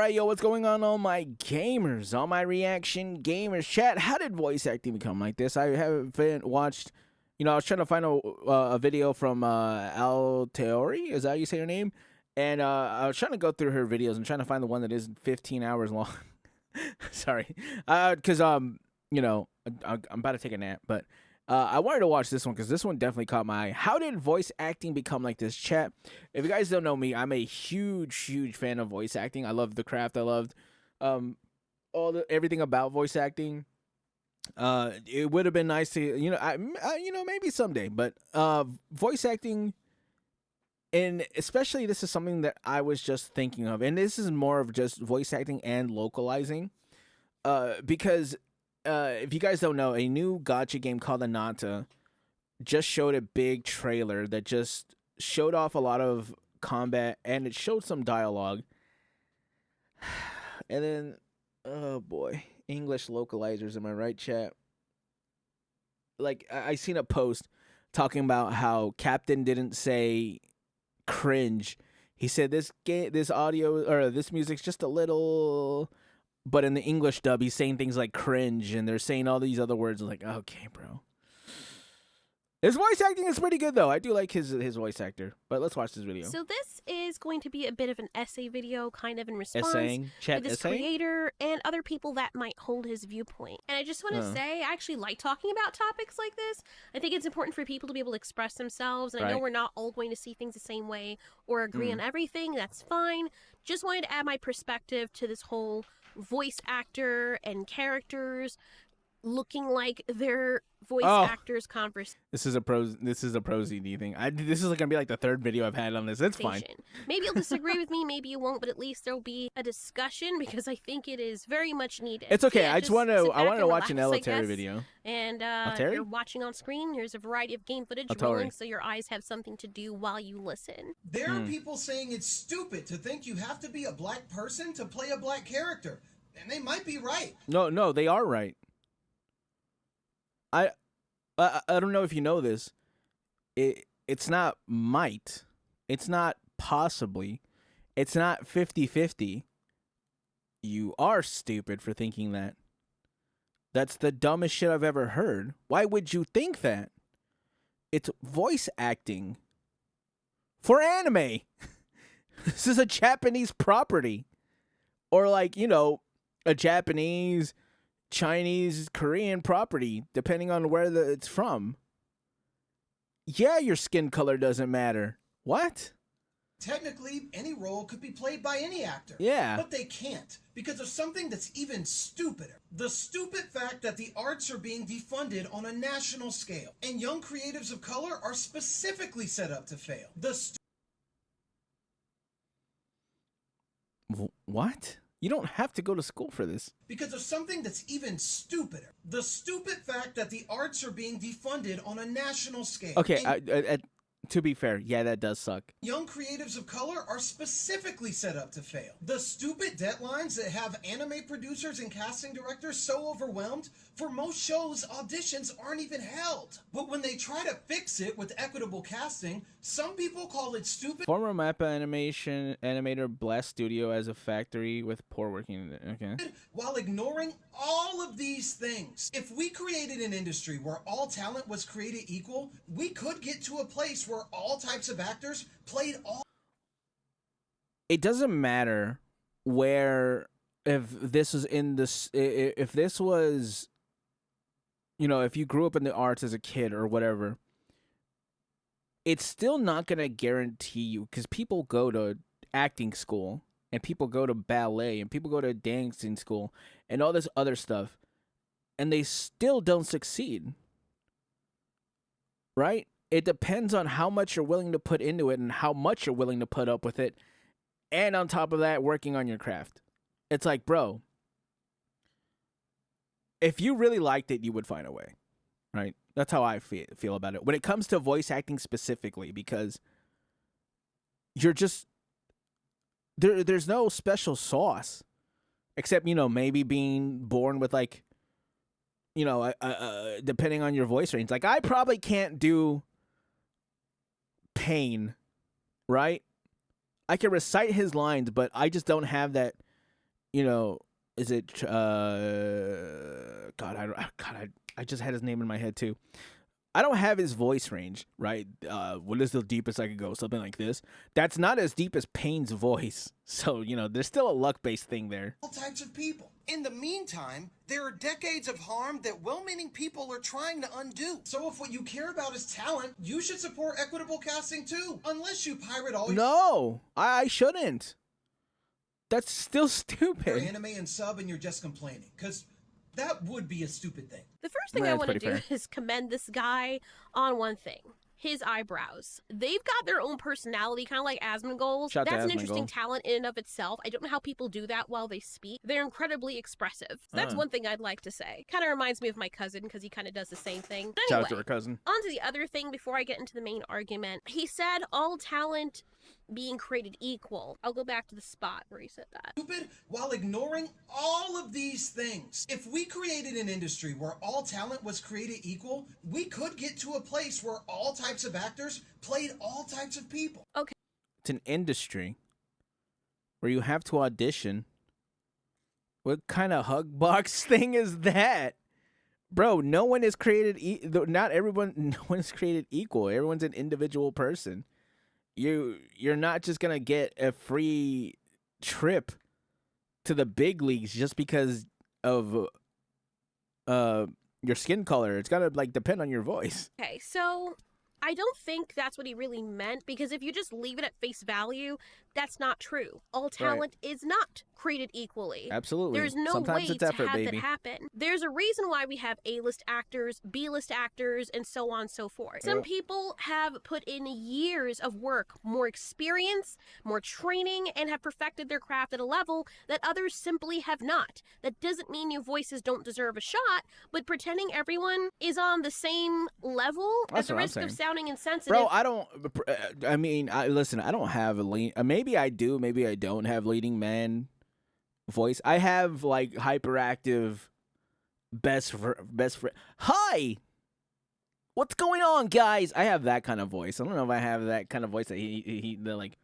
right, yo, what's going on, all my gamers, all my reaction gamers? Chat, how did voice acting become like this? I haven't watched, I was trying to find a video from Alteori, is that how you say her name? And I was trying to go through her videos and trying to find the one that is 15 hours long. Sorry. Because, I'm about to take a nap, but I wanted to watch this one because this one definitely caught my eye. How did voice acting become like this, chat? If you guys don't know me, I'm a huge fan of voice acting. I love the craft. I loved everything about voice acting. It would have been nice to, maybe someday, but voice acting, and especially this is something that I was just thinking of, and this is more of just voice acting and localizing, because if you guys don't know, a new gacha game called Anata just showed a big trailer that just showed off a lot of combat, and it showed some dialogue. And then, oh boy, English localizers, am I right, chat? Like, I seen a post talking about how Captain didn't say cringe. He said this audio, or this music's just a little... But in the English dub, he's saying things like cringe, and they're saying all these other words. Like, okay, bro. His voice acting is pretty good, though. I do like his voice actor. But let's watch this video. So this is going to be a bit of an essay video, kind of in response to this creator and other people that might hold his viewpoint. And I just want to say, I actually like talking about topics like this. I think it's important for people to be able to express themselves. And I know we're not all going to see things the same way or agree on everything. That's fine. Just wanted to add my perspective to this whole voice actor and characters looking like their voice actors conversation. This is a pro ZD thing. This is gonna be like the third video I've had on this. It's fine. Maybe you'll disagree with me, maybe you won't, but at least there'll be a discussion because I think it is very much needed. It's okay. Yeah, I wanted to watch an Alteori video. And if you're watching on screen, here's a variety of game footage rolling so your eyes have something to do while you listen. There are people saying it's stupid to think you have to be a black person to play a black character. And they might be right. No, they are right. I don't know if you know this. It's not might. It's not possibly. It's not 50-50. You are stupid for thinking that. That's the dumbest shit I've ever heard. Why would you think that? It's voice acting for anime. This is a Japanese property. Or like, a Japanese, Chinese, Korean property, depending on where it's from. Yeah, your skin color doesn't matter. What? Technically, any role could be played by any actor. Yeah. But they can't, because of something that's even stupider. The stupid fact that the arts are being defunded on a national scale, and young creatives of color are specifically set up to fail. What? You don't have to go to school for this. Because of something that's even stupider. The stupid fact that the arts are being defunded on a national scale. Okay, to be fair, yeah, that does suck. Young creatives of color are specifically set up to fail. The stupid deadlines that have anime producers and casting directors so overwhelmed, for most shows, auditions aren't even held. But when they try to fix it with equitable casting, some people call it stupid. Former Mappa animator Blast Studio as a factory with poor working. Okay. While ignoring all of these things. If we created an industry where all talent was created equal, we could get to a place where all types of actors played all. It doesn't matter where, if this was in this, if this was, if you grew up in the arts as a kid or whatever, it's still not going to guarantee you, because people go to acting school and people go to ballet and people go to dancing school and all this other stuff, and they still don't succeed. Right? It depends on how much you're willing to put into it and how much you're willing to put up with it. And on top of that, working on your craft. It's like, bro, if you really liked it, you would find a way. Right? That's how I feel about it. When it comes to voice acting specifically, because you're just... There's no special sauce. Except, maybe being born with, like, depending on your voice range. Like, I probably can't do Pain, right? I can recite his lines, but I just don't have that you know, is it I just had his name in my head too. I don't have his voice range, right? What is the deepest I could go? Something like this. That's not as deep as Payne's voice. So, you know, there's still a luck-based thing there. All types of people. In the meantime, there are decades of harm that well-meaning people are trying to undo. So if what you care about is talent, you should support equitable casting too. Unless you pirate all No, I shouldn't. That's still your stupid. anime and sub and you're just complaining. Because that would be a stupid thing. The first thing I That's want to pretty do fair. is commend this guy on one thing. His eyebrows. They've got their own personality, kind of like Asmongold's. Shout to That's an interesting Asmongold. talent in and of itself. I don't know how people do that while they speak. They're incredibly expressive. So that's one thing I'd like to say. Kind of reminds me of my cousin because he kind of does the same thing. But Shout anyway, out to her cousin. on to the other thing before I get into the main argument. He said all talent being created equal. I'll go back to the spot where he said that. Stupid while ignoring all of these things. If we created an industry where all talent was created equal, we could get to a place where all types of actors played all types of people. Okay. It's an industry where you have to audition. What kind of hug box thing is that? Bro, no one is created not everyone no one is created equal. Everyone's an individual person. You're not just going to get a free trip to the big leagues just because of your skin color. It's got to like depend on your voice. Okay, so I don't think that's what he really meant, because if you just leave it at face value, that's not true. All talent is not created equally. Absolutely. There's no Sometimes way it's effort, to have baby. that happen. There's a reason why we have A-list actors, B-list actors, and so on and so forth. Some people have put in years of work, more experience, more training, and have perfected their craft at a level that others simply have not. That doesn't mean your voices don't deserve a shot, but pretending everyone is on the same level at That's the what I'm risk of saying. sounding insensitive. Bro, I don't. I mean, listen. I don't have a lean. Maybe I do. Maybe I don't have leading man voice. I have like hyperactive best friend. Hi, what's going on, guys? I have that kind of voice. I don't know if I have that kind of voice that they're like,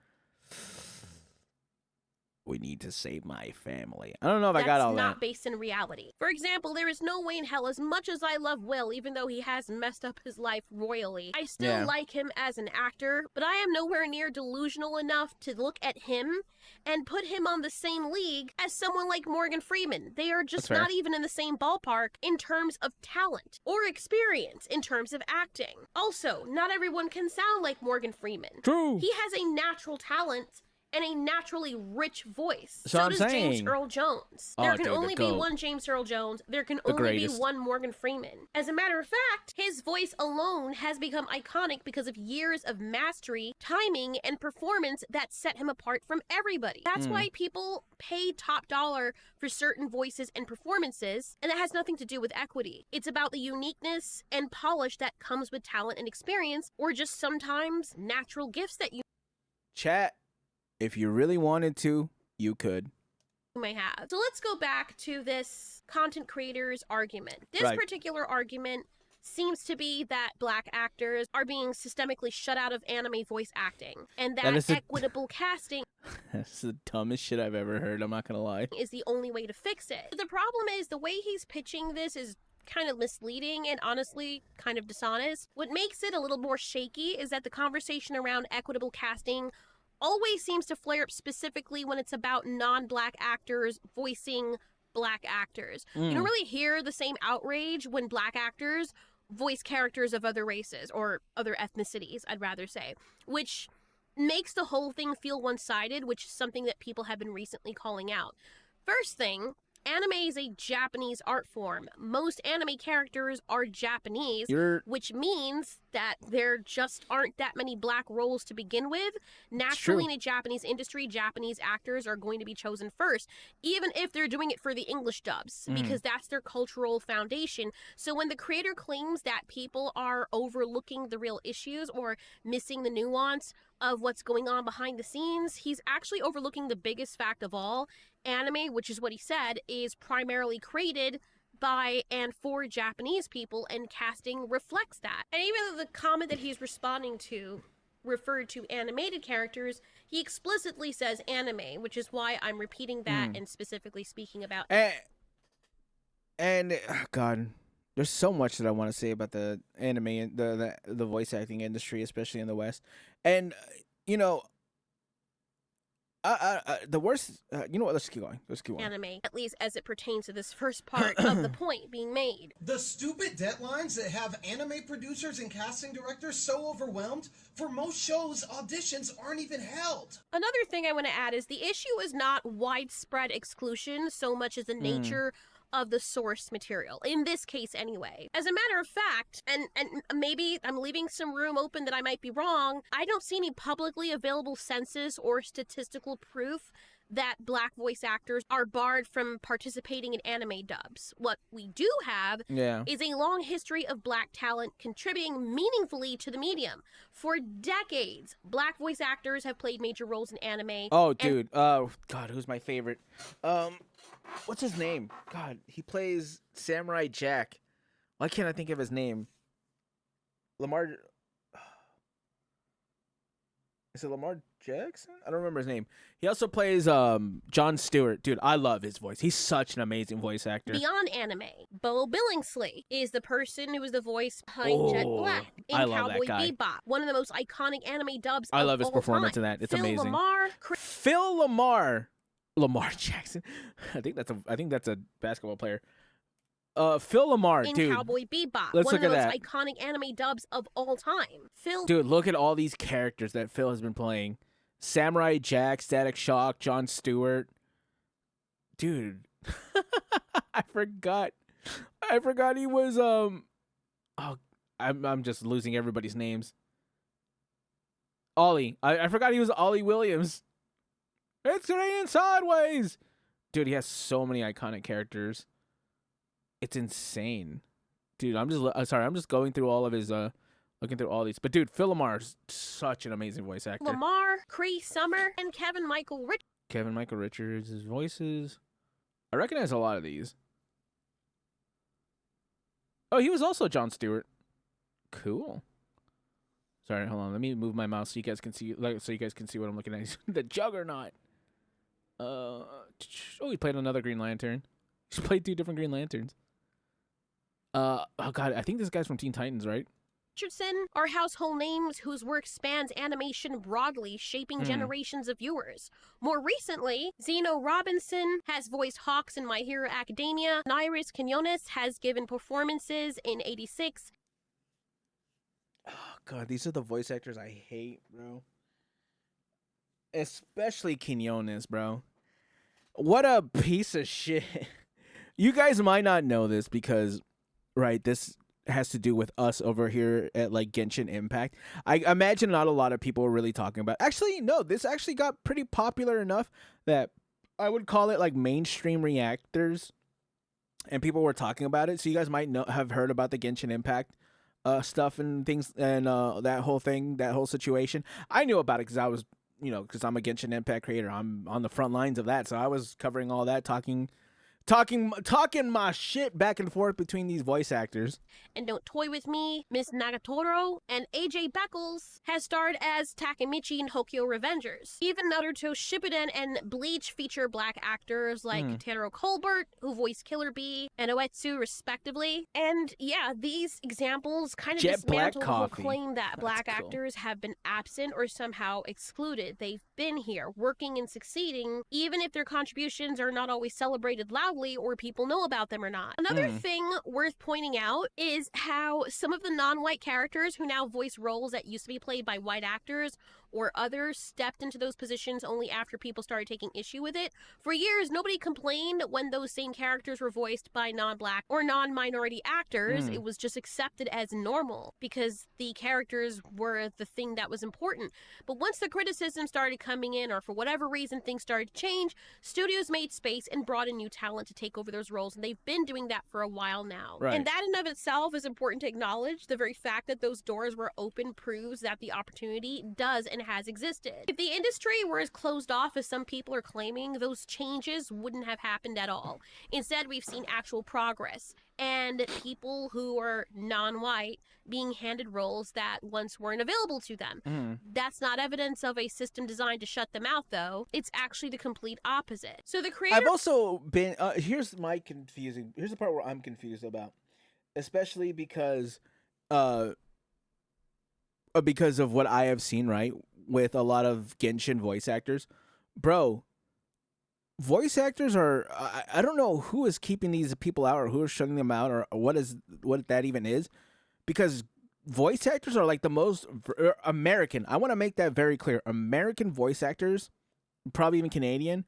we need to save my family. I don't know if I got all That's not that. based in reality. For example, there is no way in hell, as much as I love Will, even though he has messed up his life royally, I still like him as an actor, but I am nowhere near delusional enough to look at him and put him on the same league as someone like Morgan Freeman. They are just not even in the same ballpark in terms of talent or experience in terms of acting. Also, not everyone can sound like Morgan Freeman. True. He has a natural talent and a naturally rich voice. So So I'm does James saying- Earl Jones. Oh, There can dude, the only be GOAT. one James Earl Jones. There can The only greatest. be one Morgan Freeman. As a matter of fact, his voice alone has become iconic because of years of mastery, timing, and performance that set him apart from everybody. That's why people pay top dollar for certain voices and performances, and that has nothing to do with equity. It's about the uniqueness and polish that comes with talent and experience, or just sometimes natural gifts that you Chat. If you really wanted to, you could. may have. So let's go back to this content creators argument. This Right. particular argument seems to be that black actors are being systemically shut out of anime voice acting, and that is a- equitable casting That's the dumbest shit I've ever heard. I'm not gonna lie. is the only way to fix it. The problem is the way he's pitching this is kind of misleading and honestly kind of dishonest. What makes it a little more shaky is that the conversation around equitable casting always seems to flare up specifically when it's about non-black actors voicing black actors. You don't really hear the same outrage when black actors voice characters of other races or other ethnicities, I'd rather say, which makes the whole thing feel one-sided, which is something that people have been recently calling out. First thing, anime is a Japanese art form. Most anime characters are Japanese, which means that there just aren't that many black roles to begin with. Naturally, in a Japanese industry, Japanese actors are going to be chosen first, even if they're doing it for the English dubs, because that's their cultural foundation. So when the creator claims that people are overlooking the real issues or missing the nuance of what's going on behind the scenes, he's actually overlooking the biggest fact of all. Anime, which is what he said, is primarily created by and for Japanese people, and casting reflects that. And even though the comment that he's responding to referred to animated characters, he explicitly says anime, which is why I'm repeating that and specifically speaking about. And God, there's so much that I want to say about the anime and the voice acting industry, especially in the West. And you know, the worst. You know what? Let's keep going. Anime, at least as it pertains to this first part of the point being made. The stupid deadlines that have anime producers and casting directors so overwhelmed, for most shows, auditions aren't even held. Another thing I want to add is the issue is not widespread exclusion so much as the nature of the source material, in this case anyway. As a matter of fact, and maybe I'm leaving some room open that I might be wrong, I don't see any publicly available census or statistical proof that Black voice actors are barred from participating in anime dubs. What we do have is a long history of Black talent contributing meaningfully to the medium. For decades, Black voice actors have played major roles in anime. Oh, dude. God, who's my favorite? What's his name? God, he plays Samurai Jack. Why can't I think of his name? Lamar. Is it Lamar Jackson? I don't remember his name. He also plays Jon Stewart. Dude, I love his voice. He's such an amazing voice actor. Beyond anime, Bo Billingsley is the person who is the voice behind Jet Black in Cowboy Bebop, one of the most iconic anime dubs of all time. I love his performance in that. It's amazing. Phil Lamar Jackson. I think that's a basketball player. Phil Lamar, in dude. Cowboy Bebop, Let's one look of the at most that. iconic anime dubs of all time. Dude, look at all these characters that Phil has been playing. Samurai Jack, Static Shock, Jon Stewart. Dude. I forgot he was I'm just losing everybody's names. Ollie. I forgot he was Ollie Williams. It's raining sideways. Dude, he has so many iconic characters. It's insane. Dude, I'm just going through all of his looking through all these. But dude, Phil Lamar's such an amazing voice actor. Lamar, Cree Summer, and Kevin Michael Richards, his voices. I recognize a lot of these. Oh, he was also Jon Stewart. Cool. Sorry, hold on. Let me move my mouse so you guys can see what I'm looking at. The Juggernaut. Oh, he played another Green Lantern. He's played 2 different Green Lanterns. Oh god, I think this guy's from Teen Titans, right? Richardson are household names whose work spans animation broadly, shaping generations of viewers. More recently, Zeno Robinson has voiced Hawks in My Hero Academia. Nairis Quinones has given performances in 86. Oh god, these are the voice actors I hate, bro. Especially Quinones, bro. What a piece of shit. You guys might not know this because, right, this has to do with us over here at like Genshin Impact. I imagine not a lot of people are really talking about. Actually, no, this actually got pretty popular enough that I would call it like mainstream reactors, and people were talking about it. So you guys might have heard about the Genshin Impact stuff and things and that whole thing, that whole situation. I knew about it because I was, because I'm a Genshin Impact creator. I'm on the front lines of that, so I was covering all that, talking my shit back and forth between these voice actors. And Don't Toy With Me, Miss Nagatoro, and AJ Beckles has starred as Takemichi in Hokyo Revengers. Even Naruto Shippuden and Bleach feature Black actors like Taro Colbert, who voiced Killer Bee, and Oetsu, respectively. And yeah, these examples kind of dismantle the whole claim that Black actors have been absent or somehow excluded. They've been here, working and succeeding, even if their contributions are not always celebrated loudly or people know about them or not. Another thing worth pointing out is how some of the non-white characters who now voice roles that used to be played by white actors or others stepped into those positions only after people started taking issue with it. For years, nobody complained when those same characters were voiced by non-black or non-minority actors. It was just accepted as normal because the characters were the thing that was important. But once the criticism started coming in, or for whatever reason things started to change, studios made space and brought in new talent to take over those roles, and they've been doing that for a while now. Right. And that in of itself is important to acknowledge. The very fact that those doors were open proves that the opportunity does and and has existed. If the industry were as closed off as some people are claiming, those changes wouldn't have happened at all. Instead, we've seen actual progress, and people who are non-white being handed roles that once weren't available to them. That's not evidence of a system designed to shut them out, though. It's actually the complete opposite. So the creator... I've also been... here's the part where I'm confused about. Especially because of what I have seen, right? With a lot of Genshin voice actors. Bro, voice actors are... I don't know who is keeping these people out or who is shutting them out or what that even is. Because voice actors are like the most American. I want to make that very clear. American voice actors, probably even Canadian,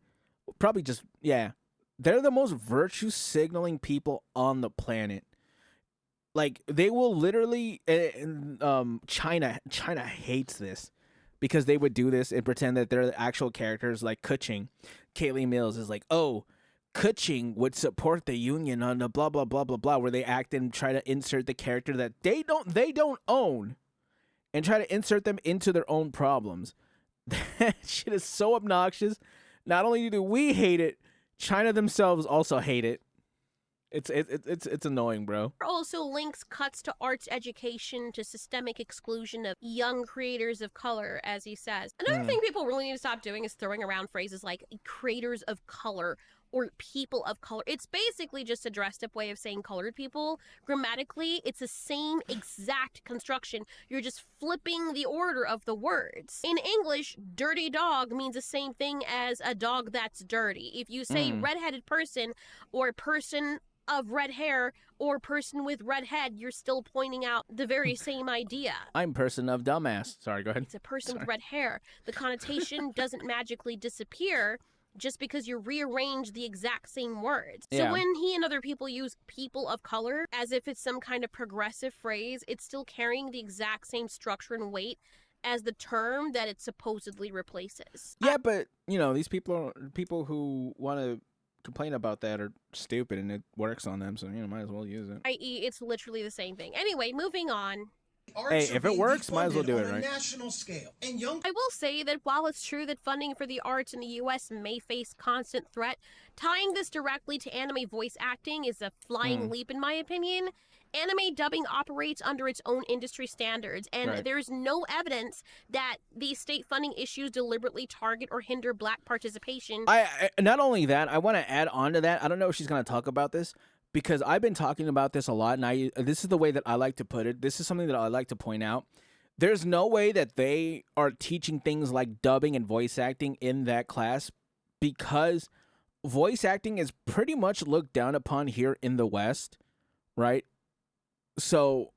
probably just, yeah. They're the most virtue signaling people on the planet. Like, they will literally, China hates this because they would do this and pretend that they're the actual characters, like Kuching. Kaylee Mills is like, oh, Kuching would support the union on the blah, blah, blah, blah, blah, where they act and try to insert the character that they don't own and try to insert them into their own problems. That shit is so obnoxious. Not only do we hate it, China themselves also hate it. It's annoying, bro. Also links cuts to arts education to systemic exclusion of young creators of color, as he says. Another thing people really need to stop doing is throwing around phrases like creators of color or people of color. It's basically just a dressed up way of saying colored people. Grammatically, it's the same exact construction. You're just flipping the order of the words. In English, dirty dog means the same thing as a dog that's dirty. If you say redheaded person or person of red hair or person with red head, you're still pointing out the very same idea. I'm person of dumbass. Sorry, go ahead. It's a person with red hair. The connotation doesn't magically disappear just because you rearrange the exact same words. So when he and other people use people of color as if it's some kind of progressive phrase, it's still carrying the exact same structure and weight as the term that it supposedly replaces. Yeah, but, you know, these people who want to complain about that are stupid and it works on them, so, you know, might as well use it. I.e., it's literally the same thing. Anyway, moving on. Hey, if it works, might as well do it, right? National scale. And I will say that while it's true that funding for the arts in the U.S. may face constant threat, tying this directly to anime voice acting is a flying leap in my opinion. Anime dubbing operates under its own industry standards, and there's no evidence that these state funding issues deliberately target or hinder black participation. Not only that, I want to add on to that. I don't know if she's going to talk about this, because I've been talking about this a lot, and this is the way that I like to put it. This is something that I like to point out. There's no way that they are teaching things like dubbing and voice acting in that class, because voice acting is pretty much looked down upon here in the West, right? So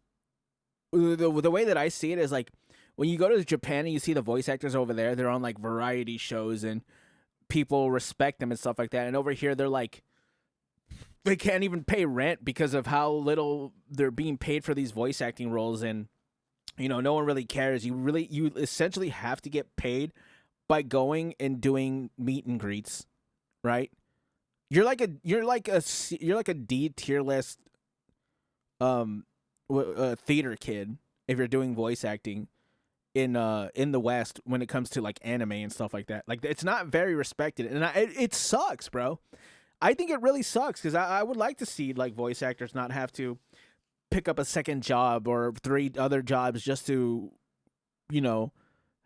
the way that I see it is like when you go to Japan and you see the voice actors over there, they're on like variety shows and people respect them and stuff like that. And over here, they're like, they can't even pay rent because of how little they're being paid for these voice acting roles. And, you know, no one really cares. You essentially have to get paid by going and doing meet and greets, right? You're like a D tier list theater kid if you're doing voice acting in the West when it comes to like anime and stuff like that. Like, it's not very respected, and it sucks, bro. I think it really sucks because I would like to see like voice actors not have to pick up a second job or 3 other jobs just to, you know,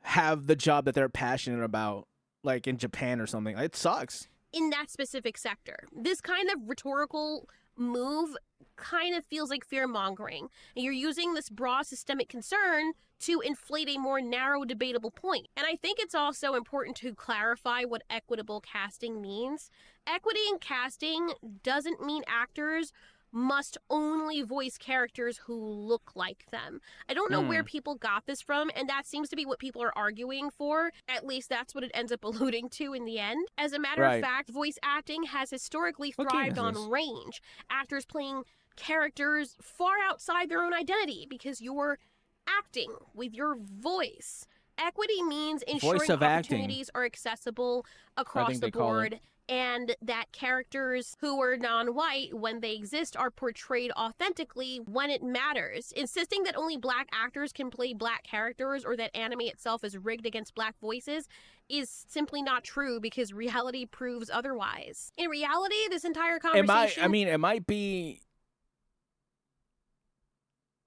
have the job that they're passionate about, like in Japan or something. It sucks. In that specific sector, this kind of rhetorical move kind of feels like fear-mongering. You're using this broad systemic concern to inflate a more narrow, debatable point. And I think it's also important to clarify what equitable casting means. Equity in casting doesn't mean actors must only voice characters who look like them. I don't know where people got this from, and that seems to be what people are arguing for. At least that's what it ends up alluding to in the end. As a matter of fact, voice acting has historically thrived on range. Actors playing characters far outside their own identity because you're acting with your voice. Equity means ensuring opportunities are accessible across the board and that characters who are non-white, when they exist, are portrayed authentically when it matters. Insisting that only black actors can play black characters or that anime itself is rigged against black voices is simply not true, because reality proves otherwise. In reality, this entire conversation...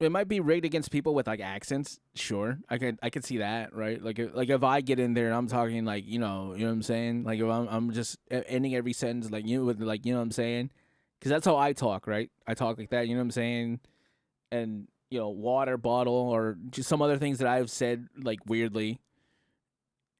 It might be rigged against people with like accents. Sure, I could see that, right? Like if I get in there and I'm talking like you know what I'm saying. Like if I'm just ending every sentence like with like you know what I'm saying, because that's how I talk, right? I talk like that, you know what I'm saying, and water bottle or just some other things that I've said like weirdly.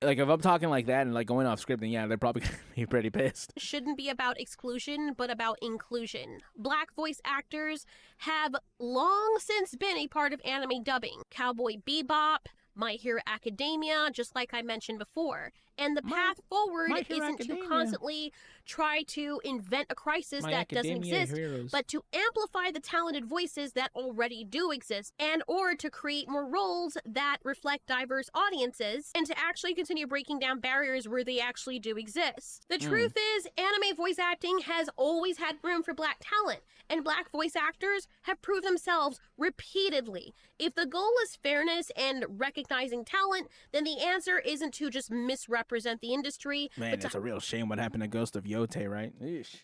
Like if I'm talking like that and like going off script, then yeah, they're probably gonna be pretty pissed. Shouldn't be about exclusion, but about inclusion. Black voice actors have long since been a part of anime dubbing. Cowboy Bebop, My Hero Academia, just like I mentioned before. And the path forward isn't to constantly try to invent a crisis that doesn't exist, but to amplify the talented voices that already do exist, and or to create more roles that reflect diverse audiences, and to actually continue breaking down barriers where they actually do exist. The truth is, anime voice acting has always had room for black talent, and black voice actors have proved themselves repeatedly. If the goal is fairness and recognizing talent, then the answer isn't to just misrepresent the industry. Man, it's a real shame what happened to Ghost of Yote, right? Eesh.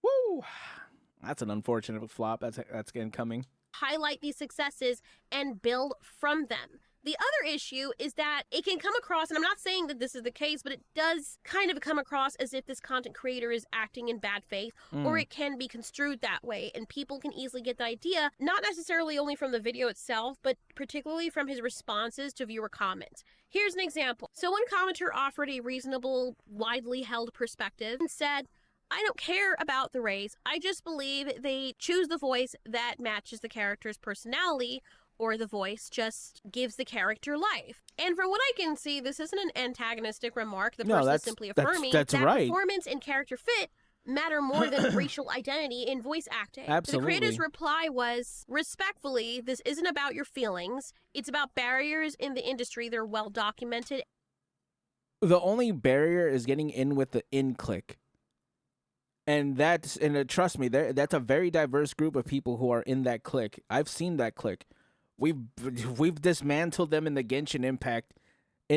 Woo! That's an unfortunate flop. That's getting coming. Highlight these successes and build from them. The other issue is that it can come across, and I'm not saying that this is the case, but it does kind of come across as if this content creator is acting in bad faith, or it can be construed that way, and people can easily get the idea, not necessarily only from the video itself, but particularly from his responses to viewer comments. Here's an example. So one commenter offered a reasonable, widely held perspective and said, "I don't care about the race, I just believe they choose the voice that matches the character's personality, or the voice just gives the character life." And from what I can see, this isn't an antagonistic remark. The person is simply affirming that right. Performance and character fit matter more than racial identity in voice acting. Absolutely. The creator's reply was, "Respectfully, this isn't about your feelings. It's about barriers in the industry that are well documented." The only barrier is getting in with the in click. And trust me, that's a very diverse group of people who are in that clique. I've seen that clique. We've dismantled them in the Genshin Impact,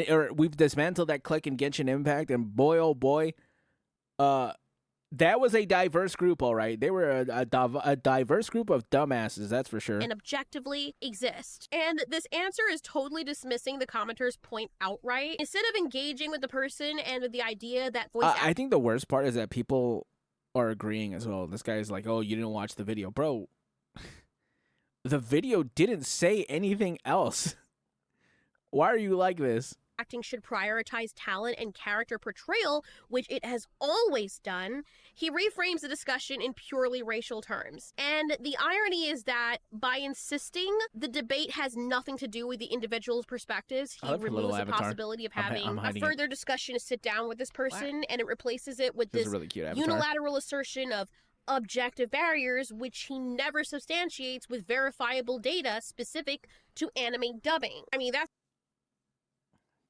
or we've dismantled that clique in Genshin Impact, and boy, oh boy, that was a diverse group, all right. They were a diverse group of dumbasses, that's for sure. And objectively exist. And this answer is totally dismissing the commenter's point outright. Instead of engaging with the person and with the idea that voice I think the worst part is that people are agreeing as well. This guy's like, "Oh, you didn't watch the video." Bro, the video didn't say anything else. Why are you like this? Acting should prioritize talent and character portrayal, which it has always done. He reframes the discussion in purely racial terms. And the irony is that by insisting the debate has nothing to do with the individual's perspectives, he removes the possibility of having a further discussion to sit down with this person, and it replaces it with this really cute unilateral assertion of objective barriers, which he never substantiates with verifiable data specific to anime dubbing. I mean, that's...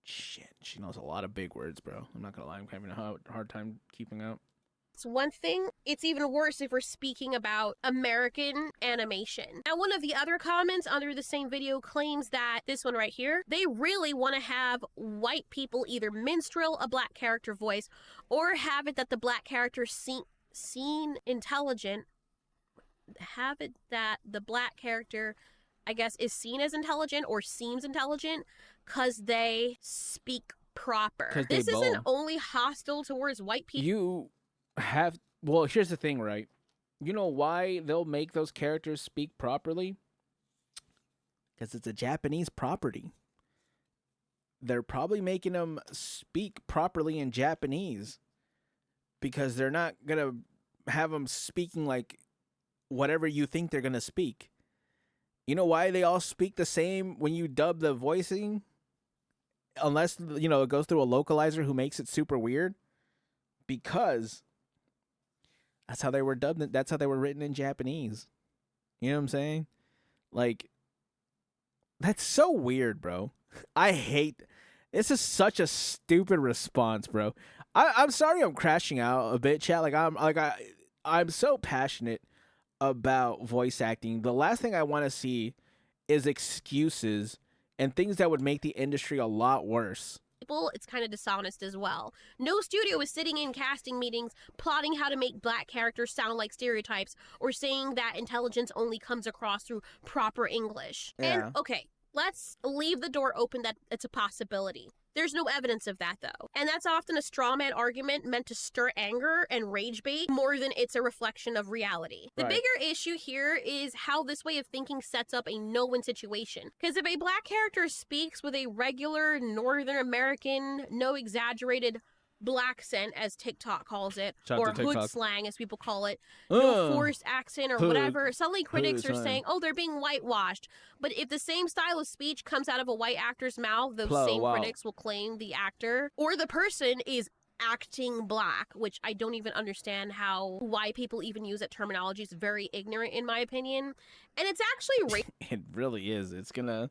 Shit, she knows a lot of big words, bro. I'm not gonna lie, I'm having a hard time keeping up. It's one thing. It's even worse if we're speaking about American animation. Now, one of the other comments under the same video claims that, this one right here, they really want to have white people either minstrel a black character voice or have it that the black character seem intelligent, have it that the black character, I guess, is seen as intelligent or seems intelligent because they speak proper. This isn't only hostile towards white people. Well, here's the thing, right? You know why they'll make those characters speak properly? Because it's a Japanese property. They're probably making them speak properly in Japanese because they're not going to have them speaking like whatever you think they're going to speak. You know why they all speak the same when you dub the voicing? Unless, it goes through a localizer who makes it super weird. Because that's how they were dubbed. That's how they were written in Japanese. You know what I'm saying? Like, that's so weird, bro. I hate... This is such a stupid response, bro. I'm sorry I'm crashing out a bit, chat. I'm so passionate about voice acting. The last thing I want to see is excuses and things that would make the industry a lot worse. It's kind of dishonest as well. No studio is sitting in casting meetings plotting how to make black characters sound like stereotypes or saying that intelligence only comes across through proper English. Yeah. And okay, let's leave the door open that it's a possibility. There's no evidence of that, though. And that's often a straw man argument meant to stir anger and rage bait more than it's a reflection of reality. The bigger issue here is how this way of thinking sets up a no-win situation. Because if a black character speaks with a regular Northern American, no exaggerated black accent, as TikTok calls it, or hood slang, as people call it, no forced accent or whatever, suddenly critics are saying, oh, they're being whitewashed. But if the same style of speech comes out of a white actor's mouth, those same critics will claim the actor or the person is acting black, which I don't even understand why people even use that terminology. It's very ignorant, in my opinion. And it's actually... It really is. It's gonna...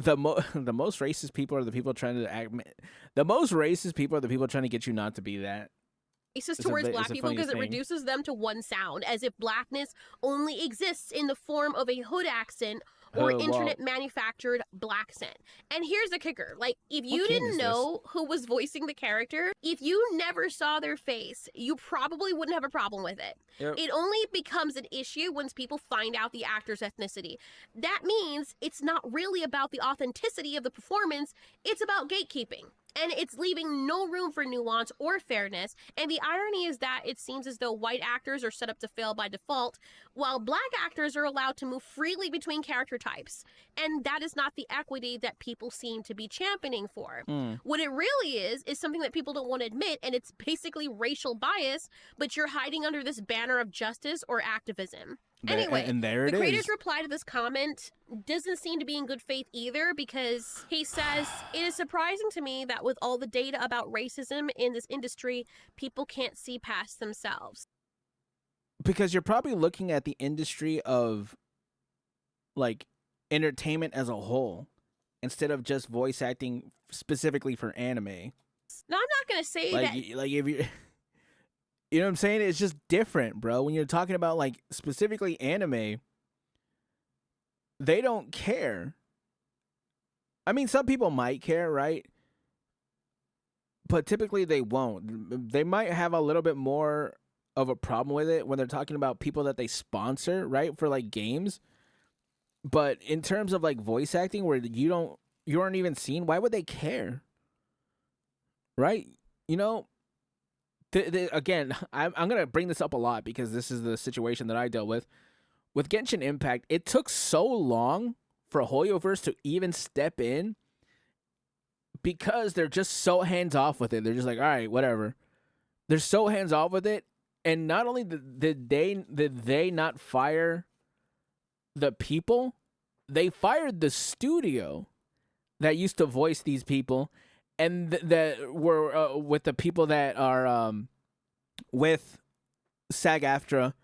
The most racist people are the people trying to act. The most racist people are the people trying to get you not to be that. Racist towards black people because it reduces them to one sound, as if blackness only exists in the form of a hood accent or internet manufactured black accent. And here's the kicker. Like, if you didn't know who was voicing the character, if you never saw their face, you probably wouldn't have a problem with it. Yep. It only becomes an issue once people find out the actor's ethnicity. That means it's not really about the authenticity of the performance, it's about gatekeeping. And it's leaving no room for nuance or fairness. And the irony is that it seems as though white actors are set up to fail by default, while black actors are allowed to move freely between character types. And that is not the equity that people seem to be championing for. What it really is something that people don't want to admit, and it's basically racial bias, but you're hiding under this banner of justice or activism. Anyway, and there the creator's reply to this comment doesn't seem to be in good faith either, because he says, it is surprising to me that with all the data about racism in this industry, people can't see past themselves. Because you're probably looking at the industry of, like, entertainment as a whole, instead of just voice acting specifically for anime. Now, I'm not going to say that... Like, if you... You know what I'm saying? It's just different, bro. When you're talking about, like, specifically anime, they don't care. I mean, some people might care, right? But typically they won't. They might have a little bit more of a problem with it when they're talking about people that they sponsor, right? For, like, games. But in terms of, like, voice acting where you aren't even seen, why would they care? Right? You know? Again, I'm going to bring this up a lot because this is the situation that I dealt with. With Genshin Impact, it took so long for Hoyoverse to even step in because they're just so hands-off with it. They're just like, all right, whatever. They're so hands-off with it. And not only did they not fire the people, they fired the studio that used to voice these people. And that were with the people that are with SAG-AFTRA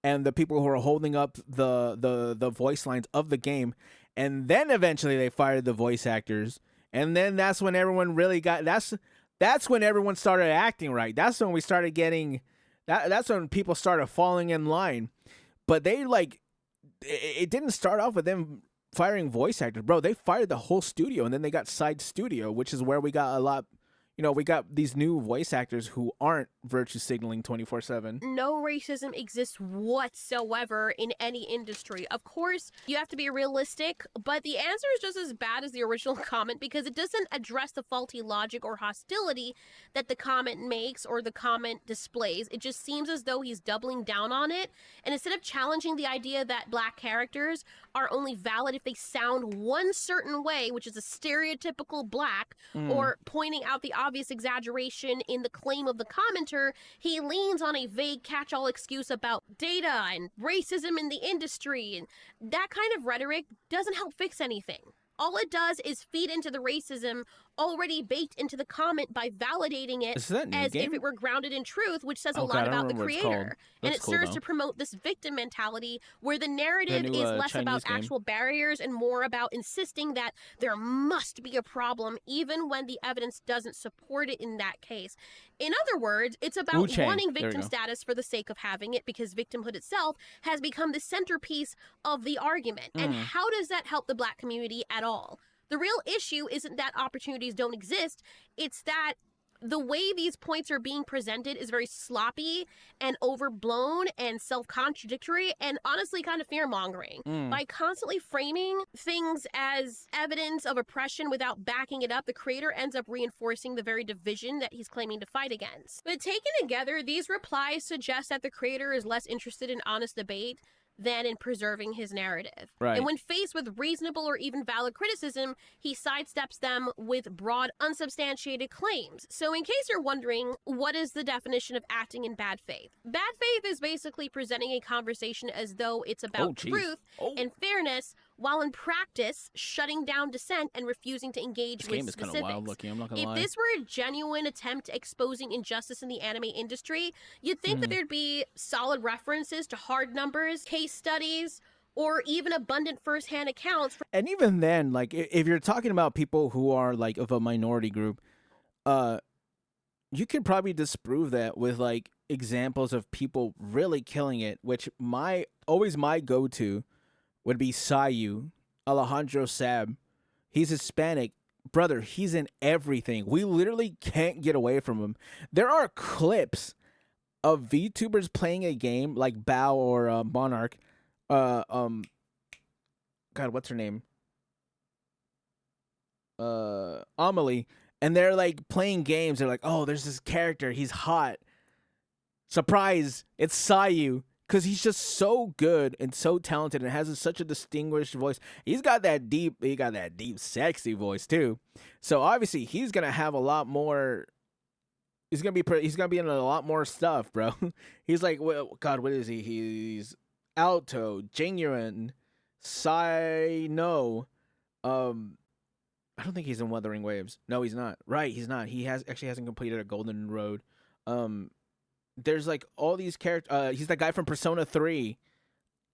and the people who are holding up the voice lines of the game. And then eventually they fired the voice actors. And then that's when everyone really got... That's when everyone started acting right. That's when we started getting... That's when people started falling in line. But they, like... It didn't start off with them firing voice actors, bro. They fired the whole studio, and then they got side studio, which is where we got a lot. You know, we got these new voice actors who aren't virtue signaling 24/7. No racism exists whatsoever in any industry. Of course, you have to be realistic, but the answer is just as bad as the original comment because it doesn't address the faulty logic or hostility that the comment makes or the comment displays. It just seems as though he's doubling down on it, and instead of challenging the idea that black characters are only valid if they sound one certain way, which is a stereotypical black, or pointing out the obvious exaggeration in the claim of the commenter, he leans on a vague catch-all excuse about data and racism in the industry, and that kind of rhetoric doesn't help fix anything. All it does is feed into the racism already baked into the comment by validating it as if it were grounded in truth, which says a lot about the creator. And it serves to promote this victim mentality where the narrative is less about actual barriers and more about insisting that there must be a problem even when the evidence doesn't support it in that case. In other words, it's about wanting victim status for the sake of having it, because victimhood itself has become the centerpiece of the argument. And how does that help the Black community at all? The real issue isn't that opportunities don't exist, it's that the way these points are being presented is very sloppy and overblown and self-contradictory and honestly kind of fear-mongering. By constantly framing things as evidence of oppression without backing it up, the creator ends up reinforcing the very division that he's claiming to fight against. But taken together, these replies suggest that the creator is less interested in honest debate than in preserving his narrative. And when faced with reasonable or even valid criticism, he sidesteps them with broad, unsubstantiated claims. So in case you're wondering, what is the definition of acting in bad faith? Bad faith is basically presenting a conversation as though it's about truth and fairness, while in practice, shutting down dissent and refusing to engage with specifics. This game is kind of wild looking, I'm not gonna lie. If this were a genuine attempt at exposing injustice in the anime industry, you'd think that there'd be solid references to hard numbers, case studies, or even abundant first-hand accounts. And even then, like, if you're talking about people who are, like, of a minority group, you could probably disprove that with, like, examples of people really killing it, which my go-to would be Sayu, Alejandro Sab. He's Hispanic. Brother, he's in everything. We literally can't get away from him. There are clips of VTubers playing a game like Bao or Monarch. God, what's her name? Amelie. And they're like playing games. They're like, oh, there's this character. He's hot. Surprise, it's Sayu. Because he's just so good and so talented and has such a distinguished voice. He got that deep, sexy voice too. So obviously he's gonna have a lot more. He's gonna be in a lot more stuff, bro. He's like, well, God, what is he? He's Alto, Genuine, No. I don't think he's in Wuthering Waves. No, he's not. Right, he's not. He hasn't completed a Golden Road. There's like all these characters. He's that guy from Persona 3.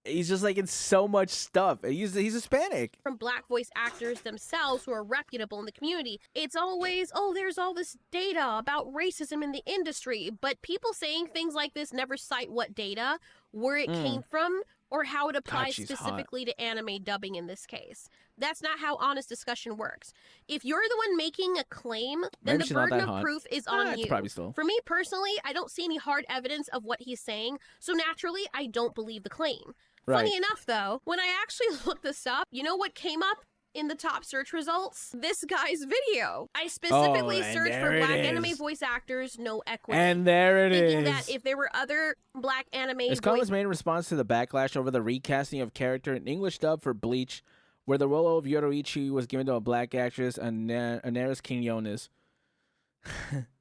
He's just like in so much stuff. He's Hispanic. From Black voice actors themselves who are reputable in the community. It's always, oh, there's all this data about racism in the industry. But people saying things like this never cite what data, where it came from, or how it applies specifically to anime dubbing in this case. That's not how honest discussion works. If you're the one making a claim, then the burden of proof is on you. Probably still. For me personally, I don't see any hard evidence of what he's saying, so naturally, I don't believe the claim. Funny enough, though, when I actually looked this up, you know what came up in the top search results? This guy's video. I specifically searched for Black anime voice actors, no equity. And there it is. Thinking that if there were other Black anime This comment was made in response to the backlash over the recasting of character in English dub for Bleach, where the role of Yoruichi was given to a Black actress, Anaris Quinones.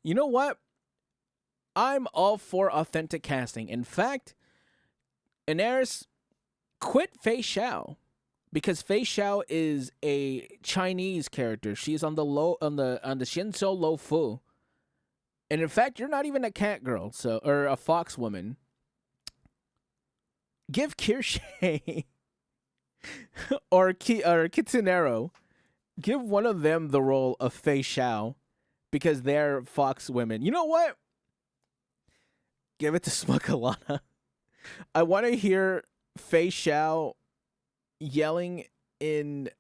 You know what? I'm all for authentic casting. In fact, Anaris quit Fei Xiao because Fei Xiao is a Chinese character. She's on the Shinso Lo Fu. And in fact, you're not even a cat girl, or a fox woman. Give Kirshe or Kitsunero, give one of them the role of Fei Xiao because they're fox women. You know what? Give it to Smukalana. I want to hear Fei Xiao yelling in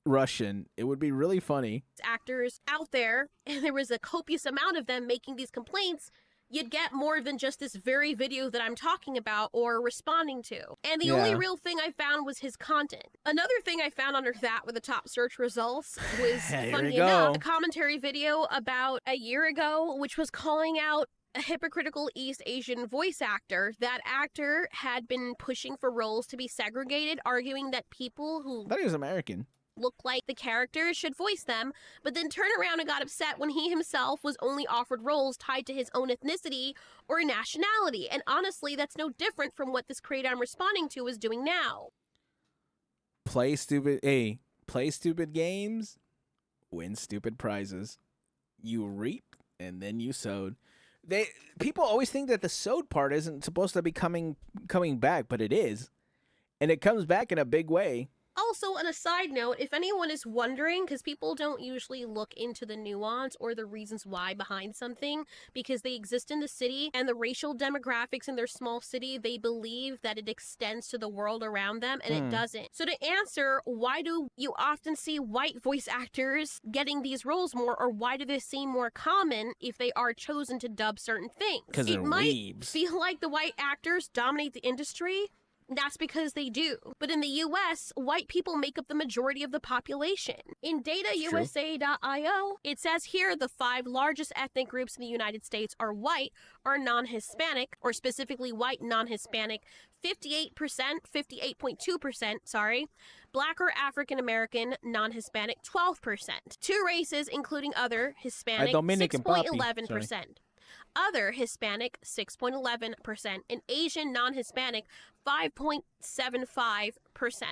Russian. It would be really funny. Actors out there, and there was a copious amount of them making these complaints, you'd get more than just this very video that I'm talking about or responding to. And the only real thing I found was his content. Another thing I found under that with the top search results was, funny enough, a commentary video about a year ago, which was calling out a hypocritical East Asian voice actor. That actor had been pushing for roles to be segregated, arguing that people who I thought he was American. Look like the characters should voice them, but then turned around and got upset when he himself was only offered roles tied to his own ethnicity or nationality. And honestly, that's no different from what this creator I'm responding to is doing now. Play stupid games win stupid prizes. You reap and then you sowed. People always think that the sowed part isn't supposed to be coming back, but it is. And it comes back in a big way. Also, on a side note, if anyone is wondering, because people don't usually look into the nuance or the reasons why behind something, because they exist in the city and the racial demographics in their small city, they believe that it extends to the world around them, and it doesn't. So to answer, why do you often see white voice actors getting these roles more, or why do they seem more common if they are chosen to dub certain things? Because it might feel like the white actors dominate the industry. That's because they do. But in the US, white people make up the majority of the population. In datausa.io, it says here the 5 largest ethnic groups in the United States are white or non-Hispanic, or specifically white non-Hispanic, 58.2%, sorry. Black or African American non-Hispanic, 12%. 2 races, including other Hispanic, 6.11%. Other Hispanic, 6.11%, and Asian non-Hispanic, 5.75%.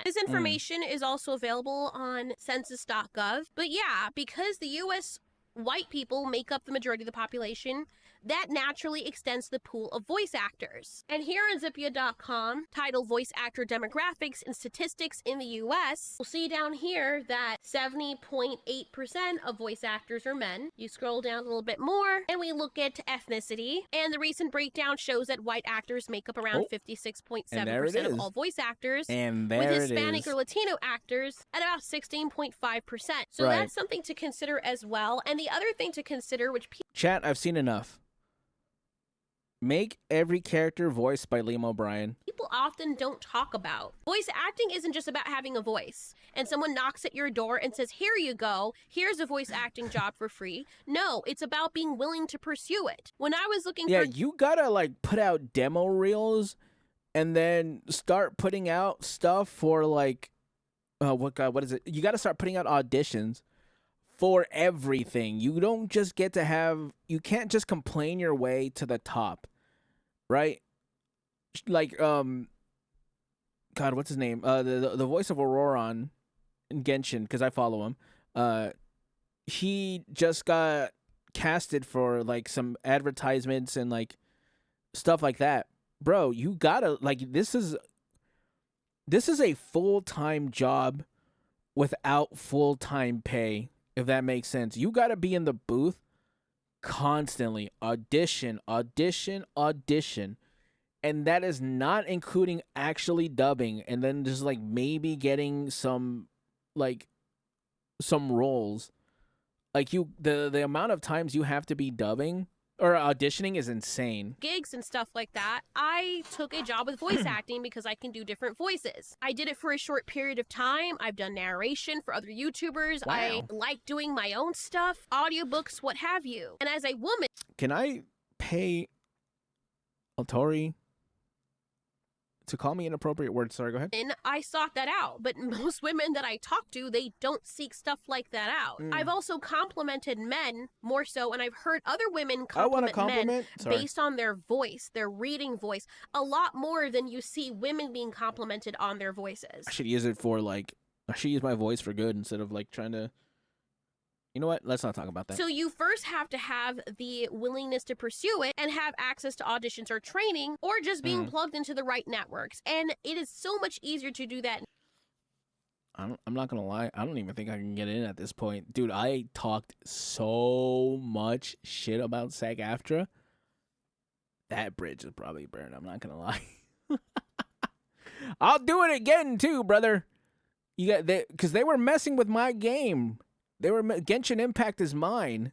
This information is also available on census.gov. But yeah, because the U.S. white people make up the majority of the population, that naturally extends the pool of voice actors. And here on Zippia.com, titled Voice Actor Demographics and Statistics in the U.S., we'll see down here that 70.8% of voice actors are men. You scroll down a little bit more, and we look at ethnicity, and the recent breakdown shows that white actors make up around 56.7% of all voice actors, and there with Hispanic or Latino actors at about 16.5%. So that's something to consider as well. And the other thing to consider, which Chat, I've seen enough. Make every character voiced by Liam O'Brien. People often don't talk about. Voice acting isn't just about having a voice and someone knocks at your door and says, here you go, here's a voice acting job for free. No, it's about being willing to pursue it. When I was looking for... you gotta like put out demo reels and then start putting out stuff for like, what is it? You gotta start putting out auditions for everything. You don't just get to have, you can't just complain your way to the top, right? Like, God, what's his name? The voice of Auroron in Genshin, because I follow him. He just got casted for like some advertisements and like stuff like that. Bro, you gotta, like, this is a full-time job without full-time pay. If that makes sense. You got to be in the booth constantly. Audition. And that is not including actually dubbing. And then just like maybe getting some roles. Like the amount of times you have to be dubbing or auditioning is insane. Gigs and stuff like that. I took a job with voice acting because I can do different voices. I did it for a short period of time. I've done narration for other YouTubers. Wow. I like doing my own stuff, audiobooks, what have you. And as a woman... Can I pay Alteori to call me inappropriate words? Sorry, go ahead. And I sought that out, but most women that I talk to, they don't seek stuff like that out. I've also complimented men more so, and I've heard other women compliment men based on their voice, their reading voice, a lot more than you see women being complimented on their voices. I should use it for like, I should use my voice for good instead of like trying to... You know what? Let's not talk about that. So you first have to have the willingness to pursue it and have access to auditions or training or just being plugged into the right networks. And it is so much easier to do that. I'm not going to lie. I don't even think I can get in at this point. Dude, I talked so much shit about SAG-AFTRA. That bridge is probably burned. I'm not going to lie. I'll do it again too, brother. Because they were messing with my game. Genshin Impact is mine,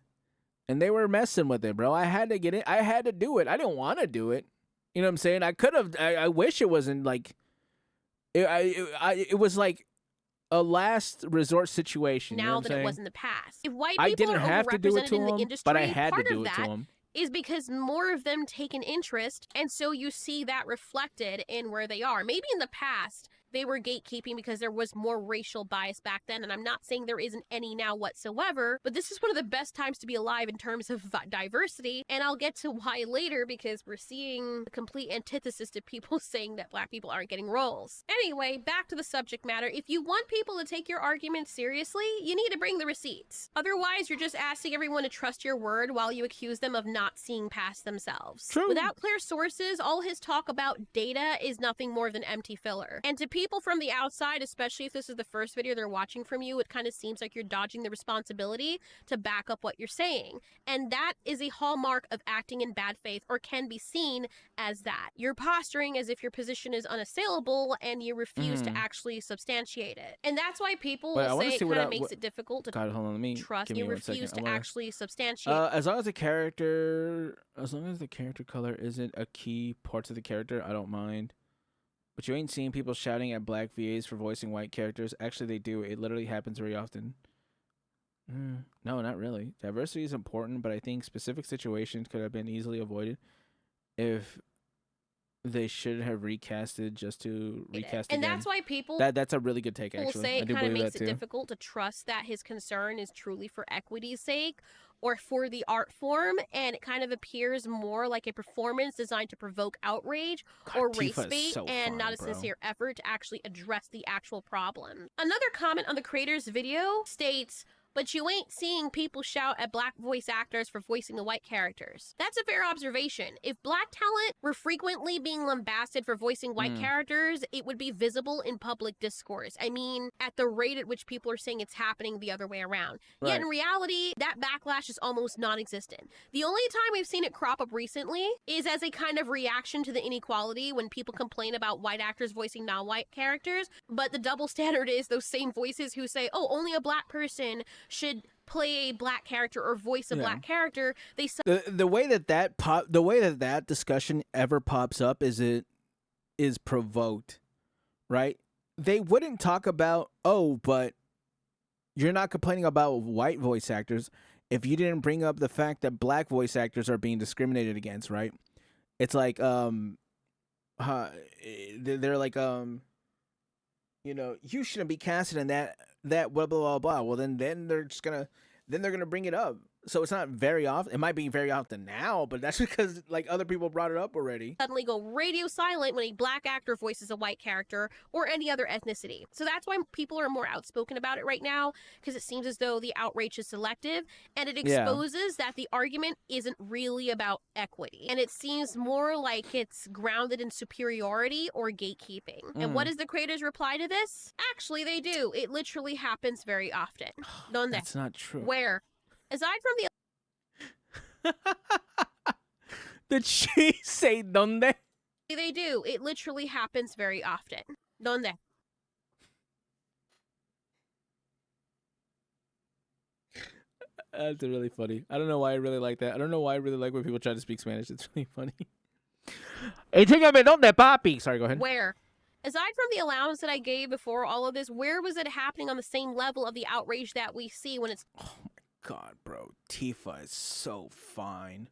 and they were messing with it, bro. I had to get it. I had to do it. I didn't want to do it. You know what I'm saying? I could have. I wish it wasn't like. It was like a last resort situation. Now you know that it was in the past. If white I people didn't are have to do it overrepresented to in the them, industry, but I had part to do of it to that them. is because more of them take an interest, and so you see that reflected in where they are. Maybe in the past they were gatekeeping because there was more racial bias back then. And I'm not saying there isn't any now whatsoever, but this is one of the best times to be alive in terms of diversity. And I'll get to why later, because we're seeing the complete antithesis to people saying that black people aren't getting roles. Anyway, back to the subject matter. If you want people to take your arguments seriously, you need to bring the receipts. Otherwise, you're just asking everyone to trust your word while you accuse them of not seeing past themselves. True. Without clear sources, all his talk about data is nothing more than empty filler. And to people from the outside, especially if this is the first video they're watching from you, it kind of seems like you're dodging the responsibility to back up what you're saying. And that is a hallmark of acting in bad faith, or can be seen as that. You're posturing as if your position is unassailable and you refuse to actually substantiate it. And that's why people will say it kind of makes it difficult to hold on, let me trust. give me You one refuse second. to actually substantiate. As long as the character color isn't a key part of the character, I don't mind. But you ain't seeing people shouting at black VAs for voicing white characters. Actually, they do. It literally happens very often. No, not really. Diversity is important, but I think specific situations could have been easily avoided if they should have recasted just to recast and again. that's why people that's a really good take, actually. will say I it do kind of believe makes that it too. difficult to trust that his concern is truly for equity's sake or for the art form, and it kind of appears more like a performance designed to provoke outrage or race bait, and not a sincere effort to actually address the actual problem. Another comment on the creator's video states, "But you ain't seeing people shout at black voice actors for voicing the white characters." That's a fair observation. If black talent were frequently being lambasted for voicing white characters, it would be visible in public discourse. I mean, at the rate at which people are saying it's happening the other way around. Yet in reality, that backlash is almost non-existent. The only time we've seen it crop up recently is as a kind of reaction to the inequality when people complain about white actors voicing non-white characters. But the double standard is those same voices who say, oh, only a black person should play a black character or voice a black character. They the way that discussion ever pops up is provoked, right? They wouldn't talk about, oh, but you're not complaining about white voice actors if you didn't bring up the fact that black voice actors are being discriminated against, right? It's like they're like you know, you shouldn't be casted in that blah blah blah blah. Well, then they're gonna bring it up. So it's not very often. It might be very often now, but that's because like other people brought it up already. Suddenly go radio silent when a black actor voices a white character or any other ethnicity. So that's why people are more outspoken about it right now, because it seems as though the outrage is selective, and it exposes that the argument isn't really about equity, and it seems more like it's grounded in superiority or gatekeeping. And what is the creator's reply to this? Actually, they do. It literally happens very often. Donde? That's not true. Where? Aside from the... Did she say donde? They do. It literally happens very often. Donde? That's really funny. I don't know why I really like that. I don't know why I really like when people try to speak Spanish. It's really funny. Enséñame donde, papi. Sorry, go ahead. Where? Aside from the allowance that I gave before all of this, where was it happening on the same level of the outrage that we see when it's... Oh my God, bro. Tifa is so fine.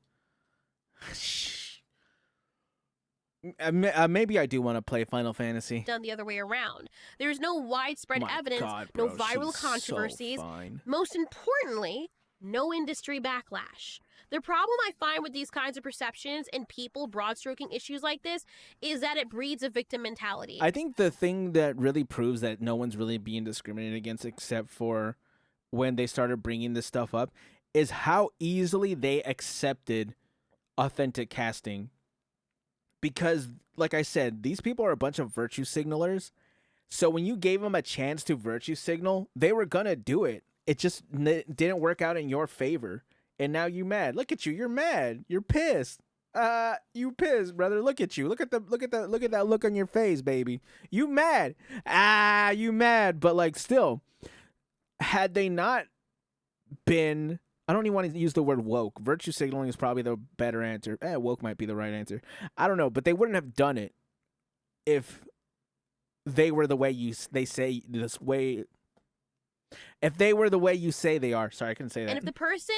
Maybe I do want to play Final Fantasy. Done the other way around. There's no widespread evidence, God, bro, no viral controversies. Most importantly, no industry backlash. The problem I find with these kinds of perceptions and people broad-stroking issues like this is that it breeds a victim mentality. I think the thing that really proves that no one's really being discriminated against except for when they started bringing this stuff up is how easily they accepted authentic casting. Because, like I said, these people are a bunch of virtue signalers. So when you gave them a chance to virtue signal, they were going to do it. It just didn't work out in your favor. And now you mad. Look at you. You're mad. You're pissed. You pissed, brother. Look at you. Look at that look on your face, baby. You mad. You mad. But like still, had they not been, I don't even want to use the word woke. Virtue signaling is probably the better answer. Woke might be the right answer. I don't know, but they wouldn't have done it if they were the way they say this way. If they were the way you say they are. Sorry, I couldn't say that. And if the person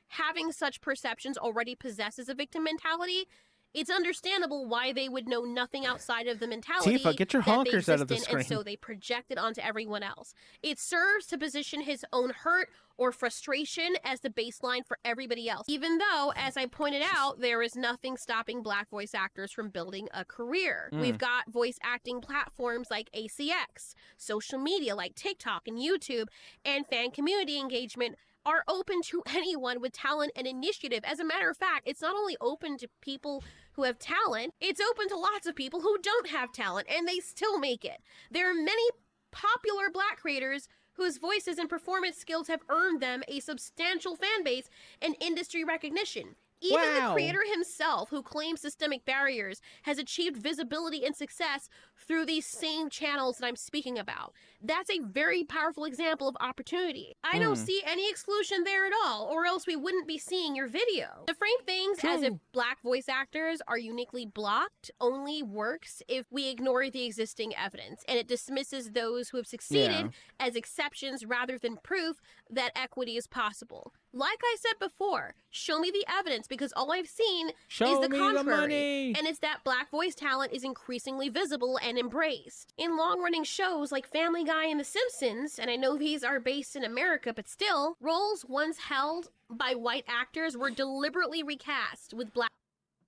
having such perceptions already possesses a victim mentality, It's understandable why they would know nothing outside of the mentality Tifa, get your that they honkers out of the exist in, and screen. so they project it onto everyone else. It serves to position his own hurt or frustration as the baseline for everybody else, even though, as I pointed out, there is nothing stopping Black voice actors from building a career. We've got voice acting platforms like ACX, social media like TikTok and YouTube, and fan community engagement are open to anyone with talent and initiative. As a matter of fact, it's not only open to people who have talent, it's open to lots of people who don't have talent, and they still make it. There are many popular Black creators whose voices and performance skills have earned them a substantial fan base and industry recognition. Even the creator himself, who claims systemic barriers, has achieved visibility and success through these same channels that I'm speaking about. That's a very powerful example of opportunity. I don't see any exclusion there at all, or else we wouldn't be seeing your video. To frame things as if Black voice actors are uniquely blocked only works if we ignore the existing evidence, and it dismisses those who have succeeded as exceptions rather than proof that equity is possible. Like I said before, show me the evidence, because all I've seen is the contrary, and it's that Black voice talent is increasingly visible and embraced. In long-running shows like Family Guy and The Simpsons, and I know these are based in America, but still, roles once held by white actors were deliberately recast with Black.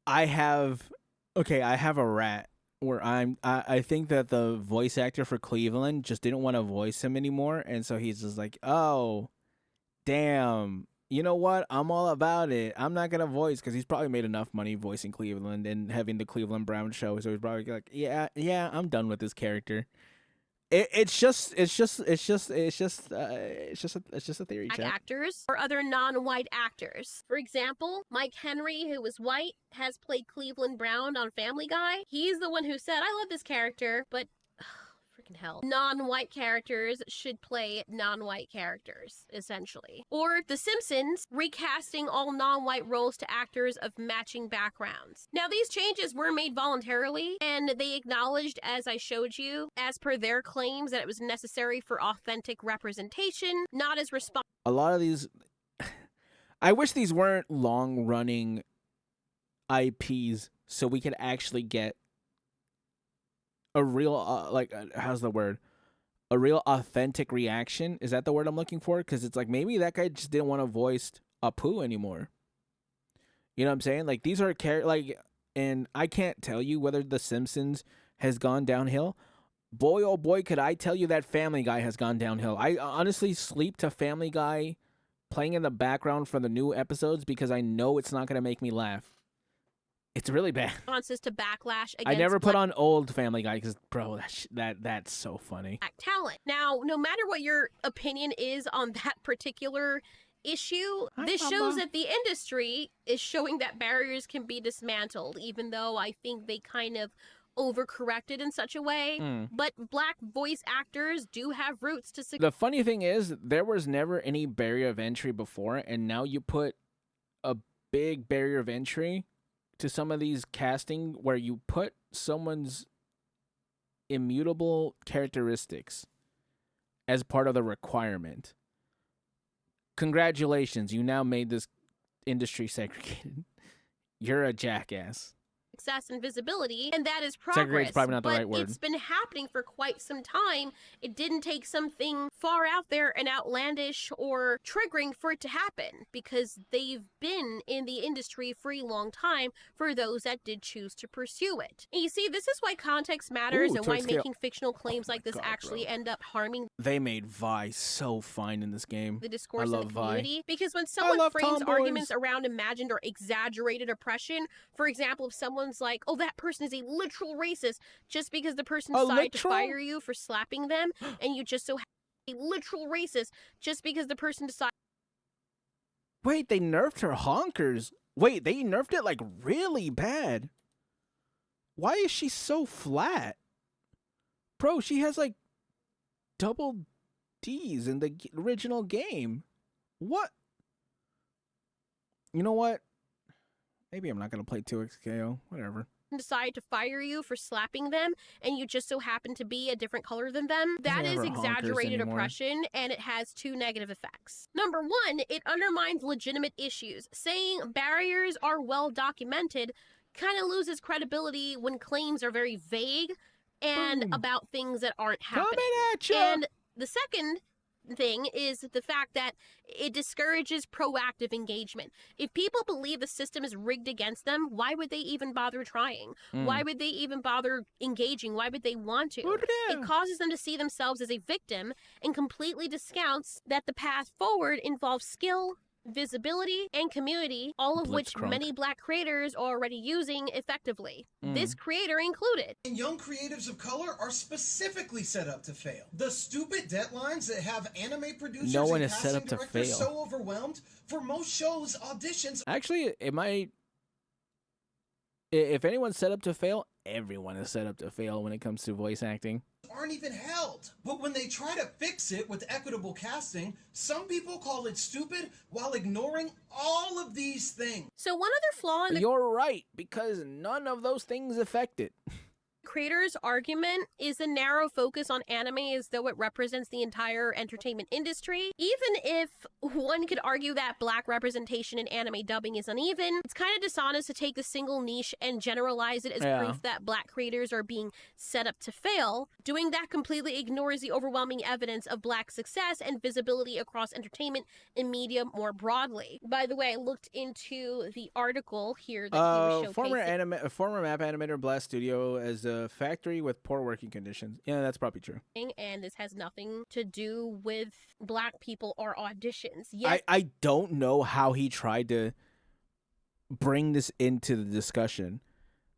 I have a rat where I think that the voice actor for Cleveland just didn't want to voice him anymore, and so he's just like, oh, damn. You know what? I'm all about it. I'm not gonna voice, because he's probably made enough money voicing Cleveland and having the Cleveland Brown show. So he's probably like, yeah, I'm done with this character. It's just a theory. Black actors or other non-white actors. For example, Mike Henry, who was white, has played Cleveland Brown on Family Guy. He's the one who said, "I love this character, but." Hell. Non-white characters should play non-white characters, essentially. Or The Simpsons, recasting all non-white roles to actors of matching backgrounds. Now, these changes were made voluntarily, and they acknowledged, as I showed you, as per their claims, that it was necessary for authentic representation, not as a lot of these... I wish these weren't long-running IPs, so we could actually get a real, how's the word? A real authentic reaction. Is that the word I'm looking for? Because it's like, maybe that guy just didn't want to voice Apu anymore. You know what I'm saying? Like, these are and I can't tell you whether The Simpsons has gone downhill. Boy, oh boy, could I tell you that Family Guy has gone downhill. I honestly sleep to Family Guy playing in the background for the new episodes because I know it's not going to make me laugh. It's really bad. Responses to backlash against I never put on old Family Guy because, bro, that's so funny. Black talent. Now, no matter what your opinion is on that particular issue, this shows that the industry is showing that barriers can be dismantled, even though I think they kind of overcorrected in such a way. But Black voice actors do have roots to succeed. The funny thing is, there was never any barrier of entry before, and now you put a big barrier of entry to some of these casting where you put someone's immutable characteristics as part of the requirement. Congratulations, you now made this industry segregated. You're a jackass. Success and visibility, and that is progress. Segregate's probably not the right word. It's been happening for quite some time. It didn't take something far out there and outlandish or triggering for it to happen, because they've been in the industry for a long time for those that did choose to pursue it. And you see, this is why context matters and why making fictional claims like this actually end up harming. They made Vi so fine in this game. The discourse in the community. Because when someone frames arguments around imagined or exaggerated oppression, for example, if someone's like, oh, that person is a literal racist, just because the person decided to fire you for slapping them, and you just so a literal racist just because the person decided. Wait, they nerfed her honkers. Wait, they nerfed it like really bad. Why is she so flat? Bro, she has like double D's in the original game. What? You know what? Maybe I'm not going to play 2XKO. Whatever. Decide to fire you for slapping them, and you just so happen to be a different color than them. That is exaggerated oppression, and it has two negative effects. Number one, it undermines legitimate issues. Saying barriers are well documented kind of loses credibility when claims are very vague and Boom. about things that aren't happening. Coming at ya. And the second thing is the fact that it discourages proactive engagement. If people believe the system is rigged against them, why would they even bother trying? Why would they even bother engaging? Why would they want to? It causes them to see themselves as a victim and completely discounts that the path forward involves skill, visibility, and community, all of which many Black creators are already using effectively. This creator included. And young creatives of color are specifically set up to fail. The stupid deadlines that have anime producers No one and is set casting up to directors fail. so overwhelmed. For most shows, auditions Actually, it might. If anyone's set up to fail, everyone is set up to fail when it comes to voice acting. aren't even held. But when they try to fix it with equitable casting, some people call it stupid while ignoring all of these things. So one other flaw in the You're right, because none of those things affect it. creator's argument is the narrow focus on anime as though it represents the entire entertainment industry. Even if one could argue that Black representation in anime dubbing is uneven, it's kind of dishonest to take a single niche and generalize it as proof that Black creators are being set up to fail. Doing that completely ignores the overwhelming evidence of Black success and visibility across entertainment and media more broadly. By the way, I looked into the article here that he was showcasing. Former map animator Blast Studio as a factory with poor working conditions. Yeah, that's probably true. And this has nothing to do with Black people or auditions. Yes, I don't know how he tried to bring this into the discussion.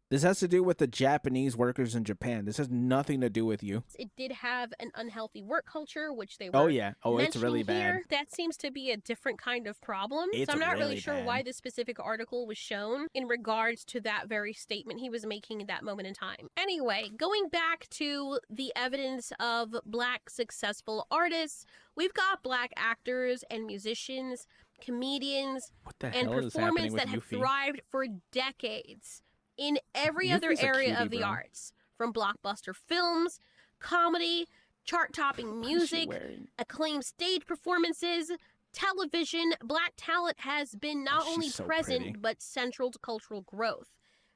This has to do with the Japanese workers in Japan. This has nothing to do with you. it did have an unhealthy work culture, which they were Oh, yeah. Oh, it's really mentioning bad. here. That seems to be a different kind of problem. It's So I'm not really really sure bad. why this specific article was shown in regards to that very statement he was making at that moment in time. Anyway, going back to the evidence of Black successful artists, we've got Black actors and musicians, comedians, What the and hell is happening performers with that have Yuffie? thrived for decades in every other Yuffie's a area cutie, of the bro. arts, from blockbuster films, comedy, chart-topping What is she music, wearing? acclaimed stage performances, television. Black talent has been not Oh, only she's so present pretty. but central to cultural growth.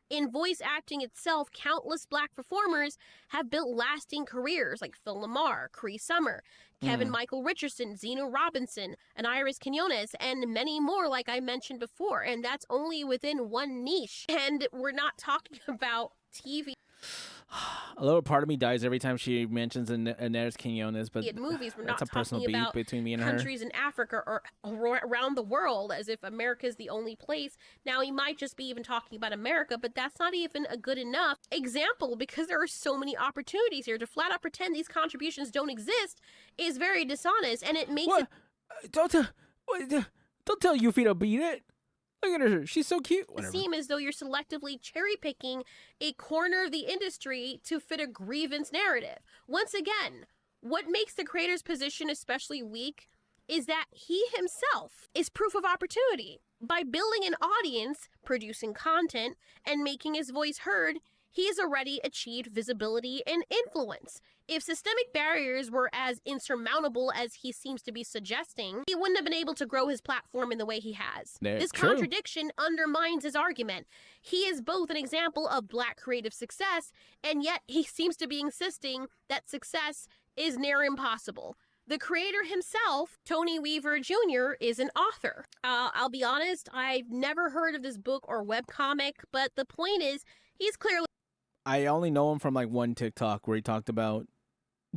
In voice acting itself, countless Black performers have built lasting careers like Phil Lamar, Cree Summer, Kevin Michael Richardson, Zeno Robinson, and Iris Quinones, and many more like I mentioned before. And that's only within one niche. And we're not talking about TV A little part of me dies every time she mentions Inez Quinones, but movies. We're that's not a personal talking beef about between me and her. countries in Africa or around the world as if America is the only place. Now, he might just be even talking about America, but that's not even a good enough example because there are so many opportunities here. To flat out pretend these contributions don't exist is very dishonest, and it makes What? it Don't tell Yuffie to beat it. Look at her. She's so cute. Whatever. seem as though you're selectively cherry-picking a corner of the industry to fit a grievance narrative. Once again, what makes the creator's position especially weak is that he himself is proof of opportunity. By building an audience, producing content, and making his voice heard, he has already achieved visibility and influence. If systemic barriers were as insurmountable as he seems to be suggesting, he wouldn't have been able to grow his platform in the way he has. This True. contradiction undermines his argument. He is both an example of Black creative success, and yet he seems to be insisting that success is near impossible. The creator himself, Tony Weaver Jr., is an author. I'll be honest, I've never heard of this book or webcomic, but the point is, he's clearly I only know him from like one TikTok where he talked about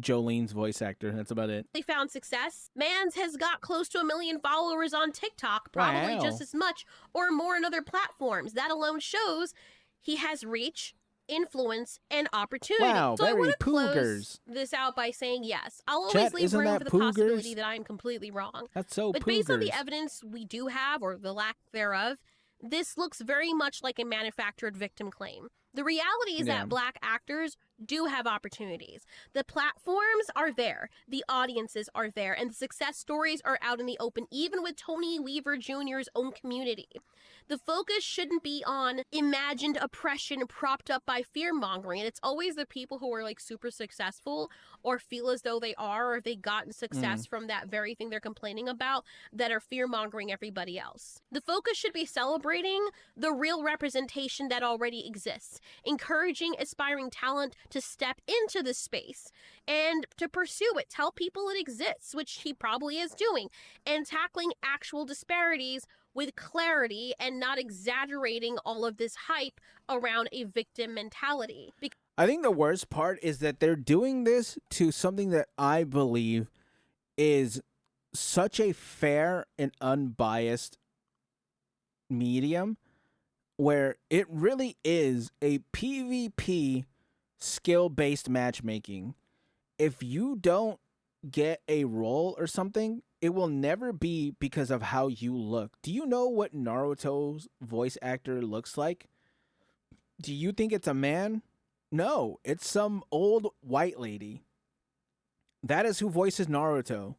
Jolene's voice actor. That's about it. found success. Mans has got close to 1 million followers on TikTok, probably Wow. just as much or more on other platforms. That alone shows he has reach, influence, and opportunity. Wow, so I very want to close poogers. this out by saying yes. I'll always Chat, leave isn't room that for the poogers? possibility that I'm completely wrong. That's so But based on the poogers. evidence we do have, or the lack thereof, this looks very much like a manufactured victim claim. The reality is Yeah. that Black actors do have opportunities. The platforms are there, the audiences are there, and the success stories are out in the open, even with Tony Weaver Jr.'s own community. The focus shouldn't be on imagined oppression propped up by fear-mongering. And it's always the people who are like super successful or feel as though they are, or they've gotten success from that very thing they're complaining about, that are fear-mongering everybody else. The focus should be celebrating the real representation that already exists, encouraging aspiring talent to step into the space and to pursue it, tell people it exists, which he probably is doing, and tackling actual disparities with clarity and not exaggerating all of this hype around a victim mentality. I think the worst part is that they're doing this to something that I believe is such a fair and unbiased medium, where it really is a PvP skill-based matchmaking. If you don't get a role or something, it will never be because of how you look. Do you know what Naruto's voice actor looks like? Do you think it's a man? No, it's some old white lady. That is who voices Naruto.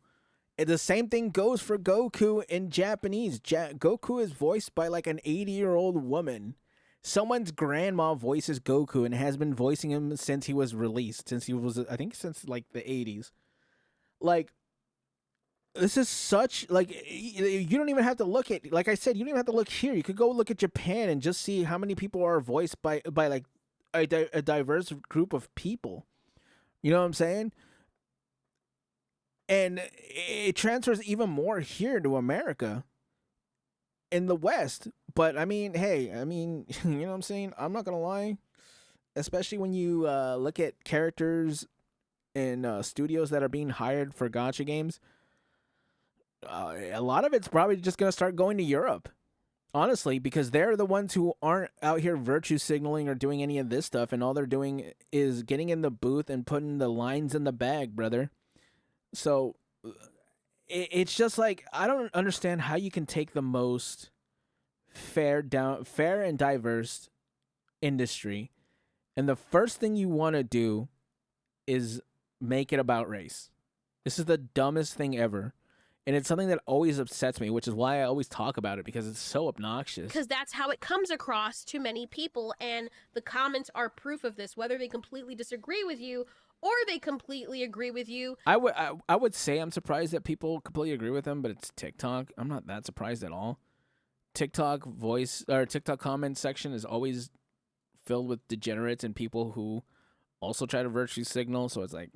And the same thing goes for Goku in Japanese. Goku is voiced by like an 80-year-old woman. Someone's grandma voices Goku and has been voicing him since he was released. Since like the 80s. Like, this is such, like, you don't even have to look at, like I said, you don't even have to look here. You could go look at Japan and just see how many people are voiced by like a diverse group of people. You know what I'm saying? And it transfers even more here to America in the West. But I mean, hey, you know what I'm saying? I'm not going to lie. Especially when you look at characters in studios that are being hired for gacha games. A lot of it's probably just going to start going to Europe, honestly, because they're the ones who aren't out here virtue signaling or doing any of this stuff, and all they're doing is getting in the booth and putting the lines in the bag, brother. So it's just like, I don't understand how you can take the most fair and diverse industry, and the first thing you want to do is make it about race. This is the dumbest thing ever. And it's something that always upsets me, which is why I always talk about it, because it's so obnoxious. Because that's how it comes across to many people, and the comments are proof of this, whether they completely disagree with you or they completely agree with you. I would say I'm surprised that people completely agree with them, but it's TikTok. I'm not that surprised at all. TikTok comment section is always filled with degenerates and people who also try to virtue signal, so it's like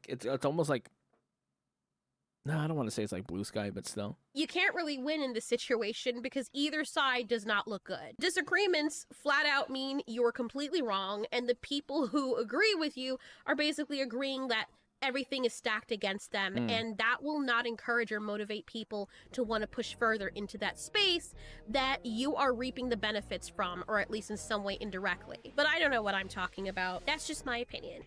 it's almost like, no, I don't want to say it's like blue sky, but still. You can't really win in this situation because either side does not look good. Disagreements flat out mean you're completely wrong, and the people who agree with you are basically agreeing that everything is stacked against them, and that will not encourage or motivate people to want to push further into that space that you are reaping the benefits from, or at least in some way indirectly. But I don't know what I'm talking about. That's just my opinion.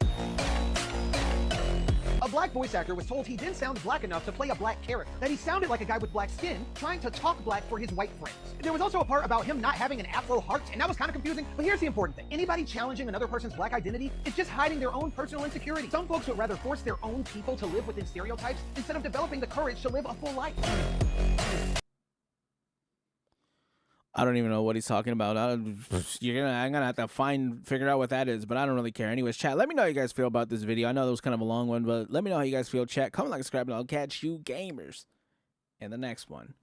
A black voice actor was told he didn't sound black enough to play a black character, that he sounded like a guy with black skin trying to talk black for his white friends. There was also a part about him not having an afro heart, and that was kind of confusing, but here's the important thing. Anybody challenging another person's black identity is just hiding their own personal insecurity. Some folks would rather force their own people to live within stereotypes instead of developing the courage to live a full life. I don't even know what he's talking about. I'm gonna have to figure out what that is, but I don't really care. Anyways, chat, let me know how you guys feel about this video. I know that was kind of a long one, but let me know how you guys feel. Chat, comment, like, subscribe, and I'll catch you gamers in the next one.